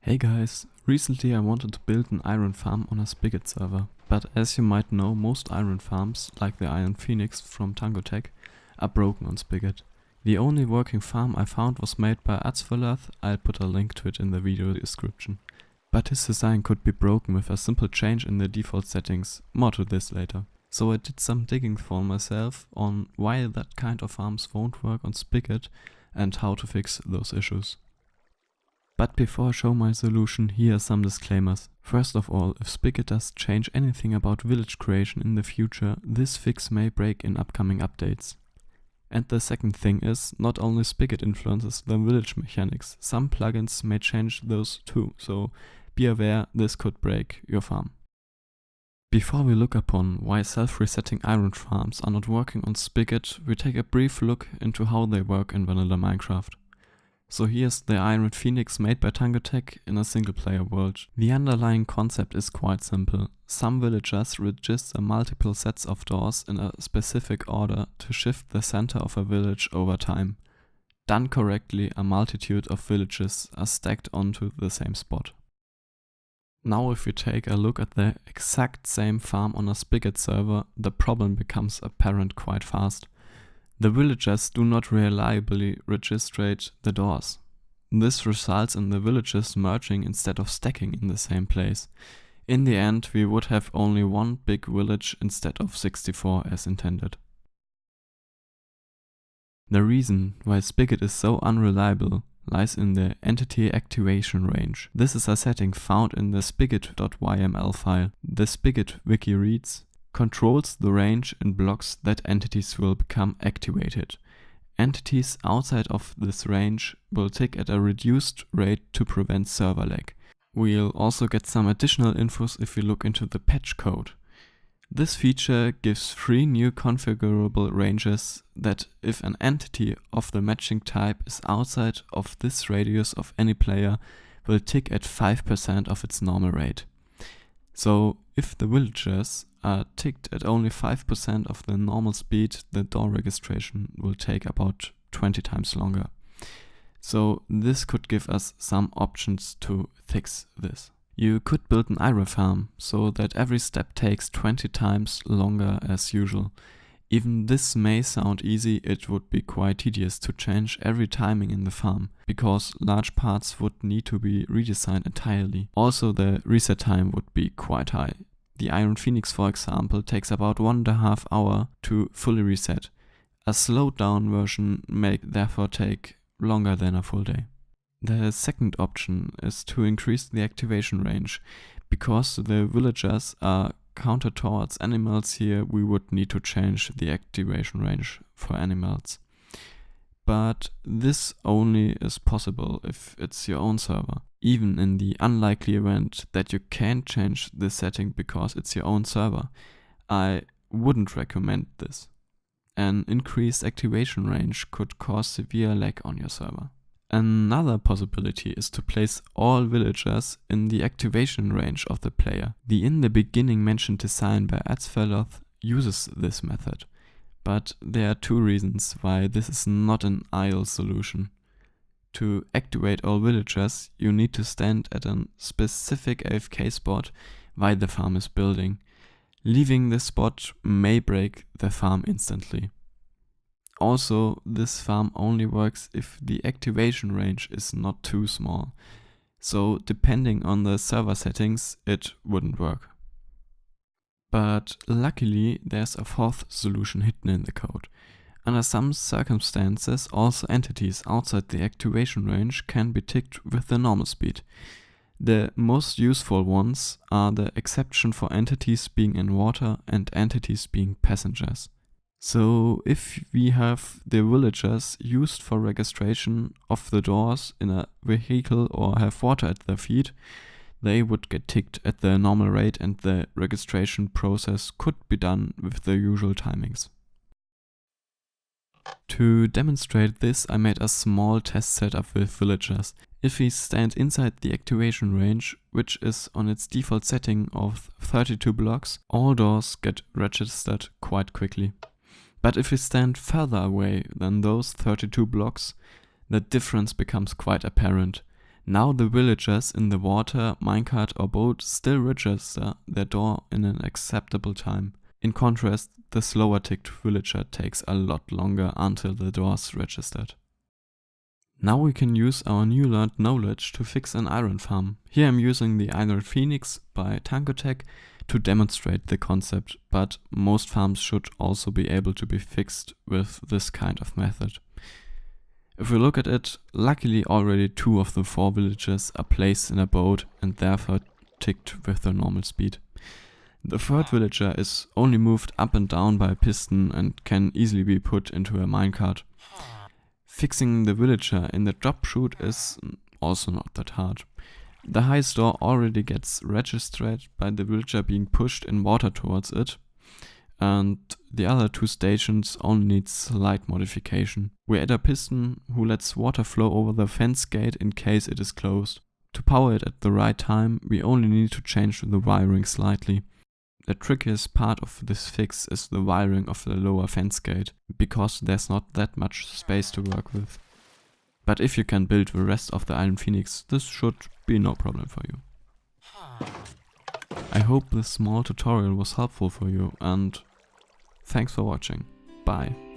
Hey guys, recently I wanted to build an iron farm on a Spigot server, but as you might know, most iron farms, like the Iron Phoenix from TangoTech, are broken on Spigot. The only working farm I found was made by Atzverlath. I'll put a link to it in the video description. But his design could be broken with a simple change in the default settings, more to this later. So I did some digging for myself on why that kind of farms won't work on Spigot and how to fix those issues. But before I show my solution, here are some disclaimers. First of all, if Spigot does change anything about village creation in the future, this fix may break in upcoming updates. And the second thing is, not only Spigot influences the village mechanics, some plugins may change those too, so be aware this could break your farm. Before we look upon why self-resetting iron farms are not working on Spigot, we take a brief look into how they work in vanilla Minecraft. So here's the Iron Phoenix made by TangoTech in a single player world. The underlying concept is quite simple. Some villagers register multiple sets of doors in a specific order to shift the center of a village over time. Done correctly, a multitude of villages are stacked onto the same spot. Now if we take a look at the exact same farm on a Spigot server, the problem becomes apparent quite fast. The villagers do not reliably registrate the doors. This results in the villages merging instead of stacking in the same place. In the end, we would have only one big village instead of 64 as intended. The reason why Spigot is so unreliable lies in the entity activation range. This is a setting found in the spigot.yml file. The Spigot wiki reads: controls the range in blocks that entities will become activated. Entities outside of this range will tick at a reduced rate to prevent server lag. We'll also get some additional infos if we look into the patch code. This feature gives 3 new configurable ranges that if an entity of the matching type is outside of this radius of any player, will tick at 5% of its normal rate. So if the villagers are ticked at only 5% of the normal speed, the door registration will take about 20 times longer. So this could give us some options to fix this. You could build an iron farm so that every step takes 20 times longer as usual. Even this may sound easy, it would be quite tedious to change every timing in the farm, because large parts would need to be redesigned entirely. Also the reset time would be quite high. The Iron Phoenix, for example, takes about 1.5 hours to fully reset. A slowed down version may therefore take longer than a full day. The second option is to increase the activation range. Because the villagers are counted towards animals here, we would need to change the activation range for animals. But this only is possible if it's your own server. Even in the unlikely event that you can't change this setting because it's your own server, I wouldn't recommend this. An increased activation range could cause severe lag on your server. Another possibility is to place all villagers in the activation range of the player. The in the beginning mentioned design by Atzverlath uses this method, but there are 2 reasons why this is not an ideal solution. To activate all villagers, you need to stand at a specific AFK spot while the farm is building. Leaving this spot may break the farm instantly. Also, this farm only works if the activation range is not too small, so depending on the server settings, it wouldn't work. But luckily, there's a 4th solution hidden in the code. Under some circumstances, also entities outside the activation range can be ticked with the normal speed. The most useful ones are the exception for entities being in water and entities being passengers. So if we have the villagers used for registration of the doors in a vehicle or have water at their feet, they would get ticked at the normal rate and the registration process could be done with the usual timings. To demonstrate this, I made a small test setup with villagers. If we stand inside the activation range, which is on its default setting of 32 blocks, all doors get registered quite quickly. But if we stand further away than those 32 blocks, the difference becomes quite apparent. Now the villagers in the water, minecart or boat still register their door in an acceptable time. In contrast, the slower ticked villager takes a lot longer until the door's registered. Now we can use our new learned knowledge to fix an iron farm. Here I'm using the Iron Phoenix by Tankotech to demonstrate the concept, but most farms should also be able to be fixed with this kind of method. If we look at it, luckily already 2 of the 4 villagers are placed in a boat and therefore ticked with the normal speed. The 3rd villager is only moved up and down by a piston and can easily be put into a minecart. Fixing the villager in the drop chute is also not that hard. The highest door already gets registered by the villager being pushed in water towards it, and the other 2 stations only need slight modification. We add a piston who lets water flow over the fence gate in case it is closed. To power it at the right time, we only need to change the wiring slightly. The trickiest part of this fix is the wiring of the lower fence gate, because there's not that much space to work with. But if you can build the rest of the Iron Phoenix, this should be no problem for you. I hope this small tutorial was helpful for you, and thanks for watching. Bye.